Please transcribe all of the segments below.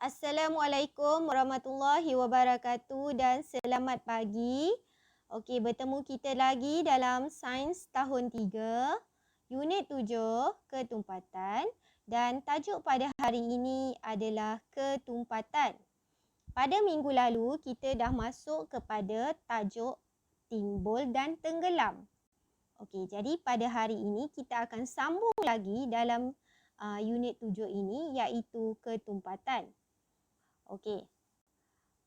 Assalamualaikum warahmatullahi wabarakatuh dan selamat pagi. Okey, bertemu kita lagi dalam Sains Tahun 3, Unit 7, Ketumpatan dan tajuk pada hari ini adalah ketumpatan. Pada minggu lalu, kita dah masuk kepada tajuk timbul dan tenggelam. Okey, jadi pada hari ini kita akan sambung lagi dalam Unit 7 ini iaitu ketumpatan. Okey.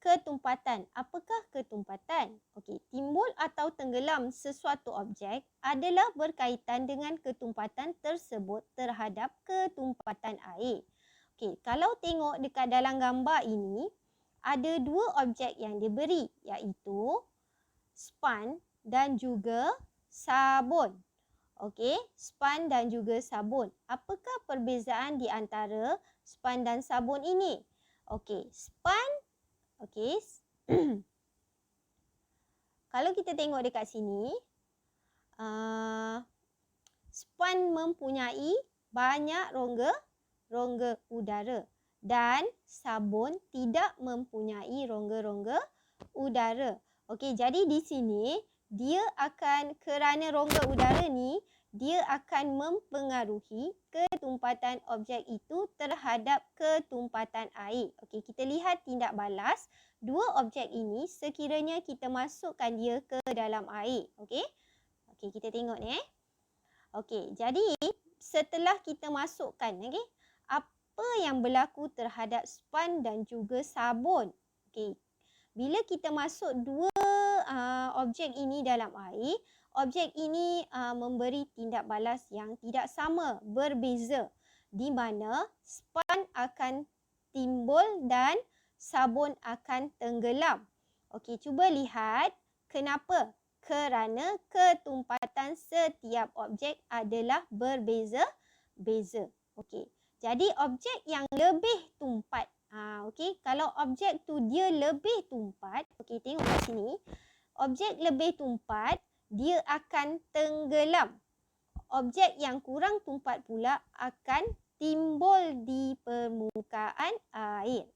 Ketumpatan. Apakah ketumpatan? Okey, timbul atau tenggelam sesuatu objek adalah berkaitan dengan ketumpatan tersebut terhadap ketumpatan air. Okey, kalau tengok dekat dalam gambar ini, ada dua objek yang diberi iaitu span dan juga sabun. Okey, span dan juga sabun. Apakah perbezaan di antara span dan sabun ini? Okey, span, okey. Kalau kita tengok dekat sini, span mempunyai banyak rongga udara dan sabun tidak mempunyai rongga-rongga udara. Okey, jadi di sini dia akan, kerana rongga udara ni, dia akan mempengaruhi ketumpatan objek itu terhadap ketumpatan air. Okey, kita lihat tindak balas. Dua objek ini sekiranya kita masukkan dia ke dalam air. Okey. Okey, kita tengok ni. Okey, jadi setelah kita masukkan, okey, apa yang berlaku terhadap span dan juga sabun? Okey. Bila kita masuk dua objek ini dalam air, objek ini memberi tindak balas yang tidak sama, berbeza. Di mana span akan timbul dan sabun akan tenggelam. Okey, cuba lihat kenapa? Kerana ketumpatan setiap objek adalah berbeza-beza. Okey. Jadi objek yang lebih tumpat, okey, kalau objek tu dia lebih tumpat, okey, tengok kat sini. Objek lebih tumpat, dia akan tenggelam. Objek yang kurang tumpat pula akan timbul di permukaan air.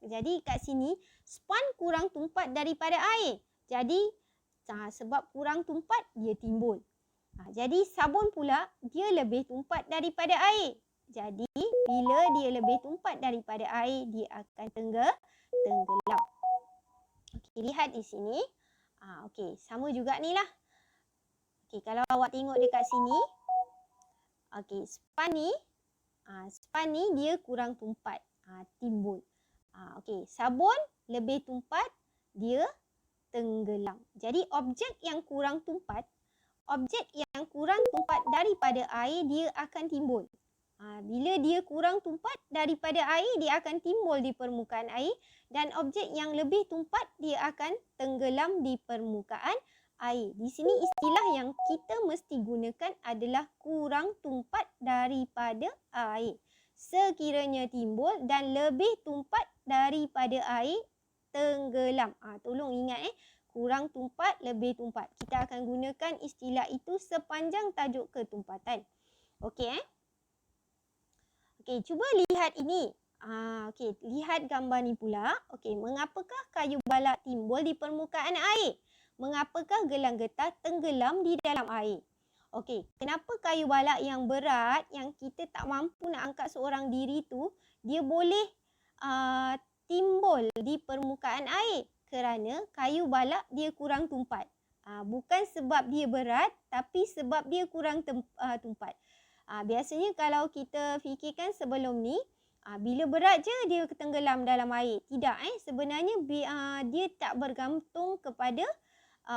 Jadi kat sini, span kurang tumpat daripada air. Jadi sebab kurang tumpat, dia timbul. Jadi sabun pula, dia lebih tumpat daripada air. Jadi bila dia lebih tumpat daripada air, dia akan tenggelam. Okey, lihat di sini. Okey, sama juga ni lah. Okey, kalau awak tengok dekat sini. Okey, span ni dia kurang tumpat, timbul. Okey, sabun lebih tumpat, dia tenggelam. Jadi objek yang kurang tumpat daripada air, dia akan timbul. Bila dia kurang tumpat daripada air, dia akan timbul di permukaan air. Dan objek yang lebih tumpat, dia akan tenggelam di permukaan air. Di sini istilah yang kita mesti gunakan adalah kurang tumpat daripada air. Sekiranya timbul dan lebih tumpat daripada air, tenggelam. Tolong ingat kurang tumpat, lebih tumpat. Kita akan gunakan istilah itu sepanjang tajuk ketumpatan. Okey Okey, cuba lihat ini. Okey, lihat gambar ni pula. Okey, mengapakah kayu balak timbul di permukaan air? Mengapakah gelang getah tenggelam di dalam air? Okey, kenapa kayu balak yang berat, yang kita tak mampu nak angkat seorang diri tu, dia boleh timbul di permukaan air? Kerana kayu balak dia kurang tumpat. Bukan sebab dia berat, tapi sebab dia kurang tumpat. Biasanya kalau kita fikirkan sebelum ni, bila berat je dia tenggelam dalam air. Tidak, sebenarnya dia tak bergantung kepada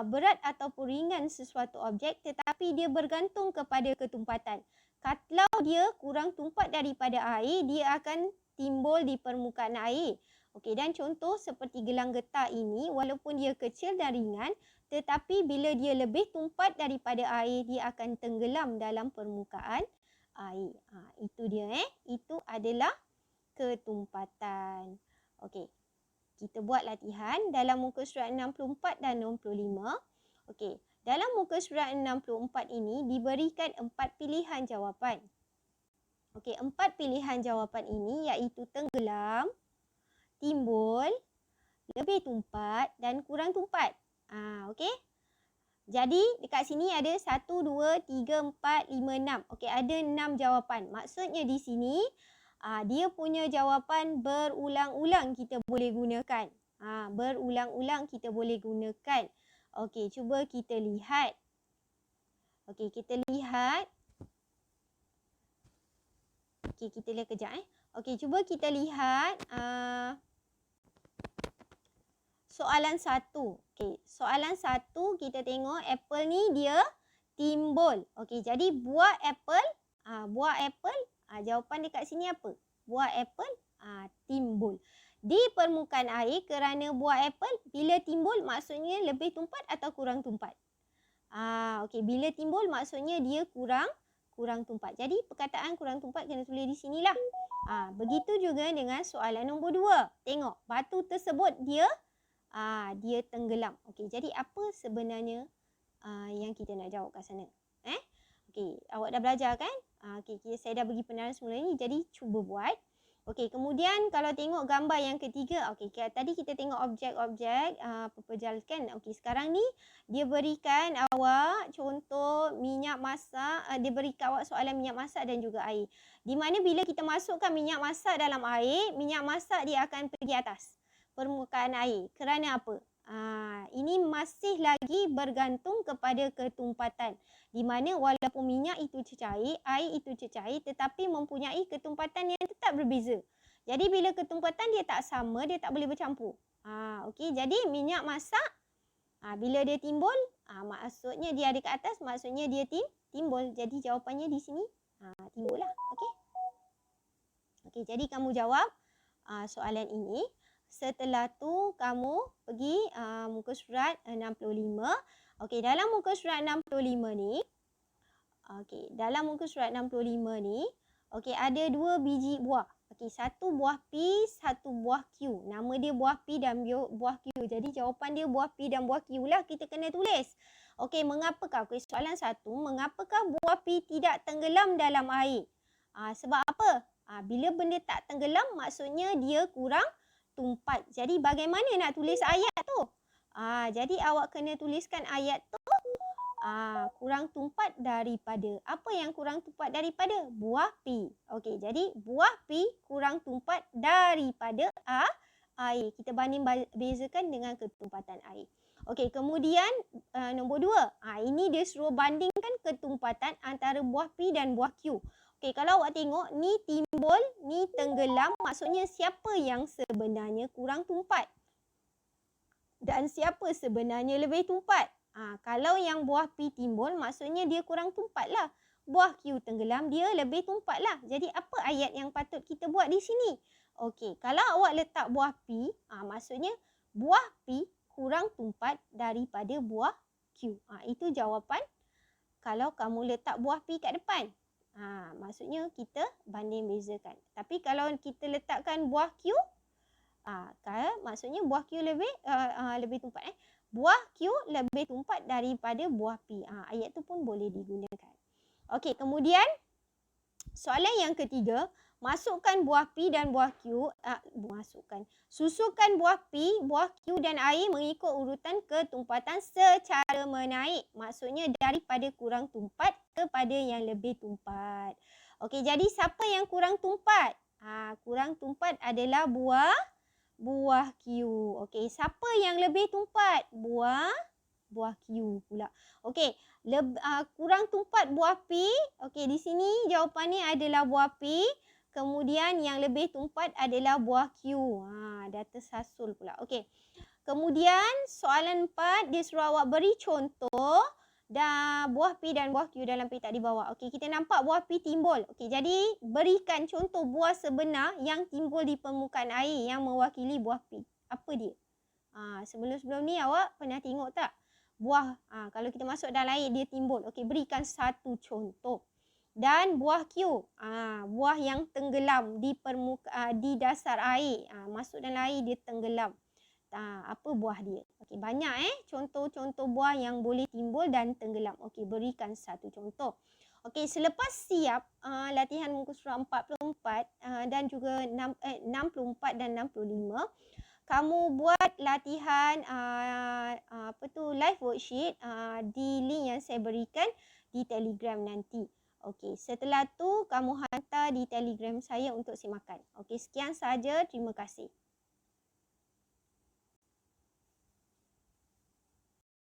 berat ataupun ringan sesuatu objek, tetapi dia bergantung kepada ketumpatan. Kalau dia kurang tumpat daripada air, dia akan timbul di permukaan air. Okey, dan contoh seperti gelang getah ini, walaupun dia kecil dan ringan, tetapi bila dia lebih tumpat daripada air, dia akan tenggelam dalam permukaan air. Itu dia Itu adalah ketumpatan. Okey. Kita buat latihan dalam muka surat 64 dan 65. Okey. Dalam muka surat 64 ini diberikan 4 pilihan jawapan. Okey, 4 pilihan jawapan ini iaitu tenggelam, timbul, lebih tumpat dan kurang tumpat. Okey. Jadi dekat sini ada 1, 2, 3, 4, 5, 6. Okey, ada 6 jawapan. Maksudnya di sini dia punya jawapan berulang-ulang kita boleh gunakan. Berulang-ulang kita boleh gunakan. Okey, cuba kita lihat. Okey, kita lihat. Okey, kita lihat kejap Okey, cuba kita lihat soalan 1. Okey, soalan 1 kita tengok apple ni dia timbul. Okey, jadi buah apple, jawapan dekat sini apa? Buah apple timbul di permukaan air kerana buah apple bila timbul maksudnya lebih tumpat atau kurang tumpat? Okey, bila timbul maksudnya dia kurang tumpat. Jadi perkataan kurang tumpat kena tulis di sinilah. Begitu juga dengan soalan nombor 2. Tengok, batu tersebut dia tenggelam. Okey, jadi apa sebenarnya yang kita nak jawab kat sana? Okey, awak dah belajar kan? Okey, saya dah bagi penerangan semula ni. Jadi cuba buat. Okey, kemudian kalau tengok gambar yang ketiga, okey, tadi kita tengok objek-objek peperjalkan. Okey, sekarang ni dia berikan awak contoh minyak masak, dia berikan awak soalan minyak masak dan juga air. Di mana bila kita masukkan minyak masak dalam air, minyak masak dia akan pergi atas permukaan air. Kerana apa? Ini masih lagi bergantung kepada ketumpatan. Di mana walaupun minyak itu cecair, air itu cecair tetapi mempunyai ketumpatan yang tetap berbeza. Jadi bila ketumpatan dia tak sama, dia tak boleh bercampur. Okey, jadi minyak masak bila dia timbul, maksudnya dia ada kat atas, maksudnya dia timbul. Jadi jawapannya di sini timbul lah. Okey. Okey, jadi kamu jawab soalan ini. Setelah tu kamu pergi muka surat 65. Okey, dalam muka surat 65 ni, okey, ada 2 biji buah. Okey, satu buah P, satu buah Q. Nama dia buah P dan buah Q. Jadi jawapan dia buah P dan buah Q lah kita kena tulis. Okey, mengapakah? Okey, soalan 1, mengapakah buah P tidak tenggelam dalam air? Sebab apa? Bila benda tak tenggelam maksudnya dia kurang tumpat. Jadi bagaimana nak tulis ayat tu? Jadi awak kena tuliskan ayat tu kurang tumpat daripada. Apa yang kurang tumpat daripada? Buah P. Okey, jadi buah P kurang tumpat daripada air. Kita banding bezakan dengan ketumpatan air. Okey, kemudian nombor 2. Ini dia suruh bandingkan ketumpatan antara buah P dan buah Q. Okey, kalau awak tengok ni timbul, ni tenggelam, maksudnya siapa yang sebenarnya kurang tumpat? Dan siapa sebenarnya lebih tumpat? Kalau yang buah P timbul, maksudnya dia kurang tumpat lah. Buah Q tenggelam, dia lebih tumpat lah. Jadi apa ayat yang patut kita buat di sini? Okey, kalau awak letak buah P, maksudnya buah P kurang tumpat daripada buah Q. Itu jawapan kalau kamu letak buah P kat depan. Maksudnya kita banding bezakan. Tapi kalau kita letakkan buah Q, maksudnya buah Q lebih tumpat. Buah Q lebih tumpat daripada buah P. Ayat tu pun boleh digunakan. Okey, kemudian soalan yang ketiga, masukkan buah P dan buah Q, susukan buah P, buah Q dan air mengikut urutan ketumpatan secara menaik. Maksudnya daripada kurang tumpat kepada yang lebih tumpat. Okey, jadi siapa yang kurang tumpat? Kurang tumpat adalah buah Q. Okey, siapa yang lebih tumpat? Buah Q pula. Okey, kurang tumpat buah P. Okey, di sini jawapannya adalah buah P. Kemudian yang lebih tumpat adalah buah Q. Dah tersasul pula. Okey. Kemudian soalan 4, dia suruh awak beri contoh dan buah P dan buah Q dalam petak di bawah. Okey, kita nampak buah P timbul. Okey, jadi berikan contoh buah sebenar yang timbul di permukaan air yang mewakili buah P. Apa dia? Sebelum-sebelum ni awak pernah tengok tak? Buah, kalau kita masuk dalam air dia timbul. Okey, berikan satu contoh. Dan buah Q, buah yang tenggelam di di dasar air. Masuk dalam air dia tenggelam. Apa buah dia? Okey, banyak contoh-contoh buah yang boleh timbul dan tenggelam. Okey, berikan satu contoh. Okey, selepas siap latihan muka surat 44 dan juga 64 dan 65, kamu buat latihan live worksheet di link yang saya berikan di Telegram nanti. Okey, setelah tu kamu hantar di Telegram saya untuk simakan. Okey, sekian saja. Terima kasih.